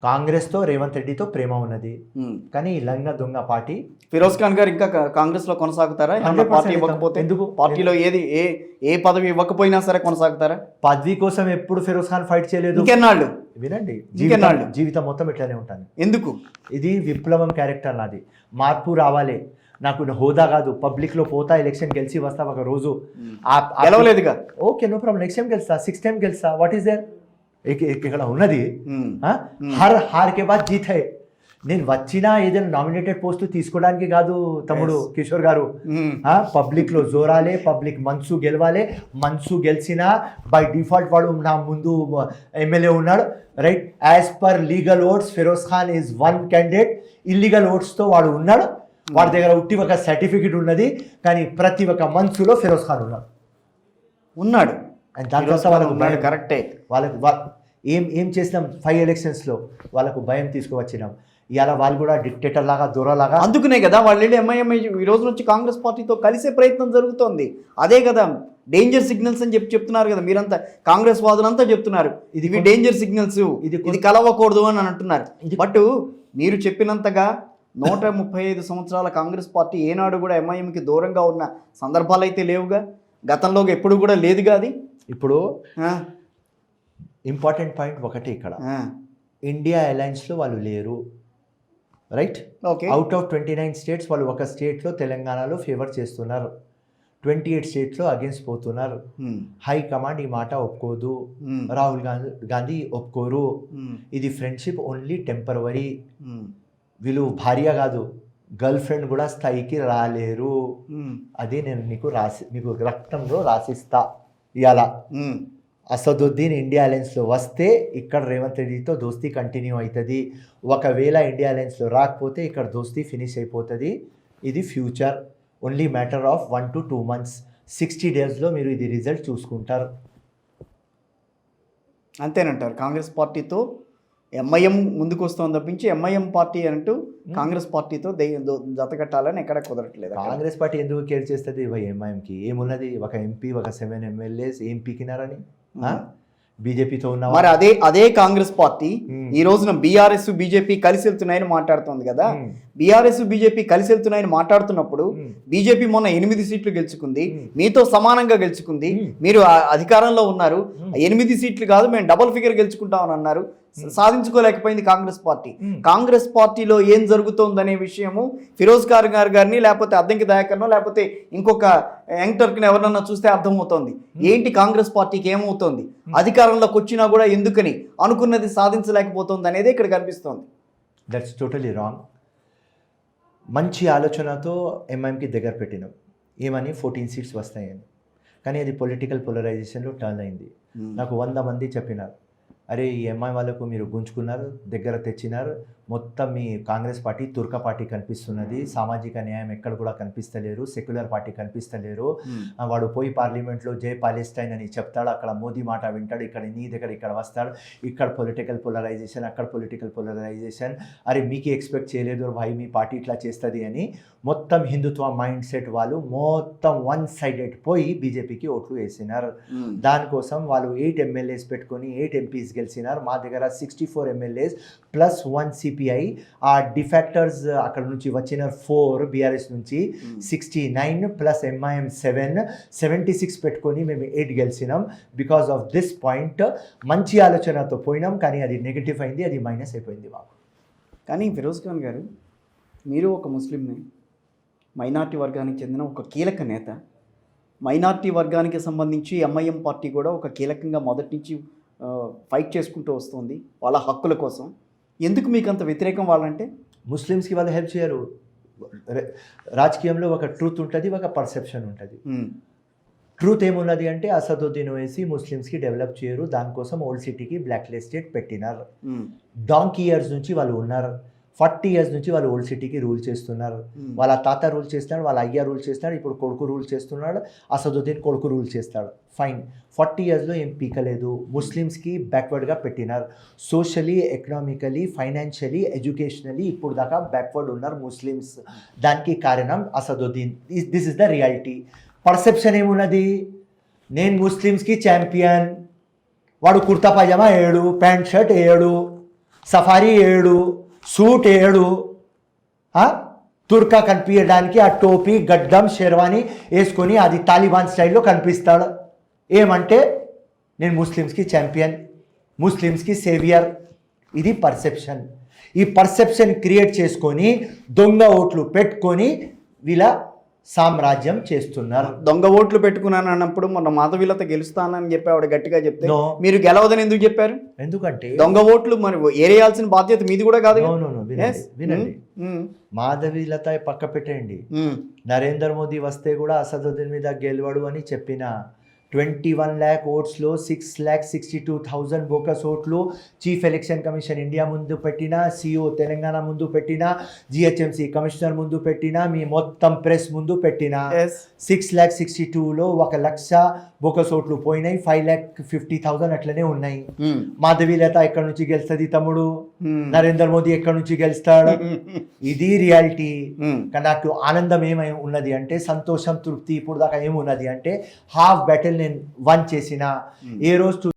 కాంగ్రెస్తో రేవంత్ రెడ్డితో ప్రేమ ఉన్నది, కానీ ఈ లంగ దొంగ పార్టీ ఫిరోజ్ ఖాన్ గారు ఇంకా కాంగ్రెస్ లో కొనసాగుతారా? ఏమన్నా 100% పార్టీ ఇవ్వకపోతే ఎందుకు? పార్టీలో ఏది ఏ పదవి ఇవ్వకపోయినా సరే కొనసాగుతారా? పదవి కోసం ఎప్పుడు ఫిరోజ్ ఖాన్ ఫైట్ చేయలేదు. ఇంకెన్నాళ్ళు? వినండి, ఇంకెన్నాళ్ళు? జీవితం మొత్తం ఇట్లానే ఉంటాను. ఎందుకు? ఇది విప్లవం క్యారెక్టర్ నాది. మార్పు రావాలి. నాకు హోదా కాదు, పబ్లిక్ లో పోతా, ఎలక్షన్ గెలిచి వస్తా ఒక రోజు. గెలవలేదుగా, okay, no problem. Next time గెలుస్తా, 6 టైం గెలుస్తా. What is there? ఇక్కడ ఉన్నది హార్ కే బాద్ జీత్ హై. నేను వచ్చినా ఏదైనా నామినేటెడ్ పోస్ట్ తీసుకోవడానికి కాదు తమ్ముడు కిషోర్ గారు. పబ్లిక్ లో జోరాలే, పబ్లిక్ మనసు గెలవాలి. మనసు గెలిచినా బై డిఫాల్ట్ వాడు నా ముందు ఎమ్మెల్యే ఉన్నాడు, right? As per legal votes Firoz Khan is one candidate. Illegal ఓట్స్తో వాడు ఉన్నాడు. వాడి దగ్గర ఉట్టి ఒక సర్టిఫికెట్ ఉన్నది, కానీ ప్రతి ఒక్క మనసులో ఫిరోజ్ ఖాన్ ఉన్నాడు. అండ్ దాని తర్వాత వాళ్ళకు కరెక్టే. వాళ్ళకు ఏం చేసినాం 5 ఎలక్షన్స్లో వాళ్ళకు భయం తీసుకువచ్చినాం. ఇవాళ వాళ్ళు కూడా డిక్టేటర్ లాగా, దొరలాగా. అందుకునే కదా వాళ్ళు వెళ్ళి ఎంఐఎం ఈ రోజు నుంచి కాంగ్రెస్ పార్టీతో కలిసే ప్రయత్నం జరుగుతోంది. అదే కదా డేంజర్ సిగ్నల్స్ అని చెప్తున్నారు కదా మీరంతా, కాంగ్రెస్ వాదులంతా చెప్తున్నారు ఇది డేంజర్ సిగ్నల్స్, ఇది కలవకూడదు అని అంటున్నారు. బట్ మీరు చెప్పినంతగా 135 సంవత్సరాల కాంగ్రెస్ పార్టీ ఏనాడు కూడా ఎంఐఎంకి దూరంగా ఉన్న సందర్భాలు అయితే లేవుగా, గతంలో ఎప్పుడు కూడా లేదుగా అది. ఇప్పుడు ఇంపార్టెంట్ పాయింట్ ఒకటి, ఇక్కడ ఇండియా అలయన్స్లో వాళ్ళు లేరు, right? Okay. Out of 29 states వాళ్ళు ఒక స్టేట్లో తెలంగాణలో ఫేవర్ చేస్తున్నారు, 28 స్టేట్స్లో అగేన్స్ట్ పోతున్నారు. హై కమాండ్ ఈ మాట ఒప్పుకోదు, రాహుల్ గాంధీ ఒప్పుకోరు. ఇది ఫ్రెండ్షిప్ ఓన్లీ టెంపరవరీ. వీళ్ళు భార్య కాదు, గర్ల్ ఫ్రెండ్ కూడా స్థాయికి రాలేరు. అది నేను మీకు రక్తంలో రాసిస్తా. ఇవాళ అసదుద్దీన్ ఇండియా అలయన్స్లో వస్తే ఇక్కడ రేవంత్ రెడ్డితో దోస్తీ కంటిన్యూ అవుతుంది. ఒకవేళ ఇండియా అలయన్స్లో రాకపోతే ఇక్కడ దోస్తీ ఫినిష్ అయిపోతుంది. ఇది future, only matter of 1 to 2 months, 60 daysలో మీరు ఇది రిజల్ట్ చూసుకుంటారు. అంతేనంటారు. కాంగ్రెస్ పార్టీతో ఎంఐఎం ముందుకు వస్తుంది తప్పించి ఎంఐఎం పార్టీ అంటూ కాంగ్రెస్ పార్టీతో జతకట్టాలని ఎక్కడ కుదరట్లేదు. కాంగ్రెస్ పార్టీ ఎందుకు కేర్ చేస్తుంది? ఎంఐఎంకి ఏమున్నది? ఒక ఎంపీ, ఒక 7 MLAs ఏం పీకినారని బీజేపీతో ఉన్న మరి అదే కాంగ్రెస్ పార్టీ ఈ రోజున బీఆర్ఎస్ బీజేపీ కలిసి వెళ్తున్నాయని మాట్లాడుతుంది కదా. బీఆర్ఎస్ బీజేపీ కలిసి వెళ్తున్నాయని మాట్లాడుతున్నప్పుడు బీజేపీ మొన్న 8 సీట్లు గెలుచుకుంది, మీతో సమానంగా గెలుచుకుంది. మీరు అధికారంలో ఉన్నారు, 8 సీట్లు కాదు మేము డబుల్ ఫిగర్ గెలుచుకుంటామని అన్నారు, సాధించుకోలేకపోయింది కాంగ్రెస్ పార్టీ. కాంగ్రెస్ పార్టీలో ఏం జరుగుతోందనే విషయము ఫిరోజ్ ఖాన్ గారిని లేకపోతే అద్దంకి దయాకర్నో లేకపోతే ఇంకొక యంగ్టర్ని ఎవరన్నా చూస్తే అర్థమవుతోంది ఏంటి కాంగ్రెస్ పార్టీకి ఏమవుతోంది, అధికారంలోకి వచ్చినా కూడా ఎందుకని అనుకున్నది సాధించలేకపోతుంది అనేది ఇక్కడ కనిపిస్తోంది. That's totally wrong. మంచి ఆలోచనతో ఎంఐఎంకి దగ్గర పెట్టినాం, ఏమని 14 సీట్స్ వస్తాయని. కానీ అది పొలిటికల్ పోలరైజేషన్లో టర్న్ అయింది. నాకు 100 మంది చెప్పినారు, అరే ఈ ఎంఐ వాళ్ళకు మీరు గుంజుకున్నారు, దగ్గర తెచ్చినారు, మొత్తం మీ కాంగ్రెస్ పార్టీ తుర్క పార్టీ కనిపిస్తున్నది, సామాజిక న్యాయం ఎక్కడ కూడా కనిపిస్తలేరు, సెక్యులర్ పార్టీ కనిపిస్తలేరు. వాడు పోయి పార్లమెంట్లో జై పాలెస్టైన్ అని చెప్తాడు, అక్కడ మోదీ మాట వింటాడు, ఇక్కడ నీ దగ్గర ఇక్కడ వస్తాడు, ఇక్కడ పొలిటికల్ పోలరైజేషన్, అక్కడ పొలిటికల్ పోలరైజేషన్. అరే మీకు ఎక్స్పెక్ట్ చేయలేదు భాయ్ మీ పార్టీ ఇట్లా చేస్తుంది అని మొత్తం హిందుత్వ మైండ్ సెట్ వాళ్ళు మొత్తం 1 sided పోయి బీజేపీకి ఓట్లు వేసినారు. దానికోసం వాళ్ళు 8 MLAs పెట్టుకొని 8 MPs గెలిచినారు. మా దగ్గర 64 MLAs ప్లస్ 1 CPI. ఆ డిఫాక్టర్స్ అక్కడ నుంచి వచ్చిన 4 బీఆర్ఎస్ నుంచి 69 ప్లస్ ఎంఐఎం 76 పెట్టుకొని మేము 8 గెలిచినాం. బికాస్ ఆఫ్ దిస్ పాయింట్ మంచి ఆలోచనతో పోయినాం, కానీ అది నెగిటివ్ అయింది, అది మైనస్ అయిపోయింది మాకు. కానీ ఫిరోజ్ ఖాన్ గారు, మీరు ఒక ముస్లింని, మైనార్టీ వర్గానికి చెందిన ఒక కీలక నేత, మైనార్టీ వర్గానికి సంబంధించి ఎంఐఎం పార్టీ కూడా ఒక కీలకంగా మొదటి నుంచి ఫైట్ చేసుకుంటూ వస్తుంది వాళ్ళ హక్కుల కోసం. ఎందుకు మీకు అంత వ్యతిరేకం వాళ్ళంటే? ముస్లిమ్స్కి వాళ్ళు హెల్ప్ చేయరు. రాజకీయంలో ఒక ట్రూత్ ఉంటుంది, ఒక పర్సెప్షన్ ఉంటుంది. ట్రూత్ ఏమున్నది అంటే అసదుద్దీన్ ఓవైసీ ముస్లిమ్స్కి డెవలప్ చేయరు, దానికోసం ఓల్డ్ సిటీకి బ్లాక్ లిస్టెడ్ పెట్టినారు. డాంకీ ఇయర్స్ నుంచి వాళ్ళు ఉన్నారు, 40 years నుంచి వాళ్ళు ఓల్డ్ సిటీకి రూల్ చేస్తున్నారు. వాళ్ళ తాత రూల్ చేస్తున్నాడు, వాళ్ళ అయ్య రూల్ చేస్తున్నాడు, ఇప్పుడు కొడుకు రూల్ చేస్తున్నాడు, అసదుద్దీన్ కొడుకు రూల్ చేస్తాడు. ఫైన్, 40 yearsలో ఏం పీకలేదు. ముస్లిమ్స్కి బ్యాక్వర్డ్గా పెట్టినారు, సోషలీ, ఎకనామికలీ, ఫైనాన్షియలీ, ఎడ్యుకేషనలీ ఇప్పుడు దాకా బ్యాక్వర్డ్ ఉన్నారు ముస్లిమ్స్. దానికి కారణం Asaduddin. This is the reality. Perception ఏమున్నది? నేను ముస్లిమ్స్కి ఛాంపియన్, వాడు kurta pyjama 7, pant shirt 7, safari 7, suit 7, తుర్కా కనిపించడానికి ఆ టోపీ గడ్డం షెర్వానీ వేసుకొని అది తాలిబాన్ స్టైల్లో కనిపిస్తాడు. ఏమంటే నేను ముస్లిమ్స్కి ఛాంపియన్, ముస్లిమ్స్కి సేవియర్. ఇది పర్సెప్షన్. ఈ పర్సెప్షన్ క్రియేట్ చేసుకొని దొంగ ఓట్లు పెట్టుకొని వీళ్ళ సామ్రాజ్యం చేస్తున్నారు. దొంగ ఓట్లు పెట్టుకున్నాను అన్నప్పుడు మొన్న మాధవీలత గెలుస్తానని చెప్పి ఆవిడ గట్టిగా చెప్తే No. మీరు గెలవదని ఎందుకు చెప్పారు? ఎందుకంటే దొంగ ఓట్లు మరి ఏరేయాల్సిన బాధ్యత మీది కూడా కాదు. No, no, no. వినండి. మాధవీలత పక్క పెట్టండి. నరేంద్ర మోదీ వస్తే కూడా అసదుద్దీన్ మీద గెలవడు అని చెప్పిన 21 lakh ఓట్స్లో 6,62,000 బోకస్ ఓట్లు చీఫ్ ఎలక్షన్ కమిషన్ ఇండియా ముందు పెట్టిన, సిఓ తెలంగాణ ముందు పెట్టిన, జిహెచ్ఎంసి కమిషనర్ ముందు పెట్టిన, మీ మొత్తం ప్రెస్ ముందు పెట్టిన. 6,62,000లో 1,00,000 బోకస్ ఓట్లు పోయినాయి, 5,50,000 అట్లనే ఉన్నాయి. మాధవీలత ఎక్కడి నుంచి గెలుస్తుంది తమ్ముడు? నరేంద్ర మోదీ ఎక్కడి నుంచి గెలుస్తాడు? ఇది రియాలిటీ. కానీ నాకు ఆనందం ఏమై ఉన్నది అంటే, సంతోషం, తృప్తి ఇప్పుడు దాకా ఏమున్నది అంటే హాఫ్ బ్యాటిల్ నేను వన్ చేసిన. ఏ రోజు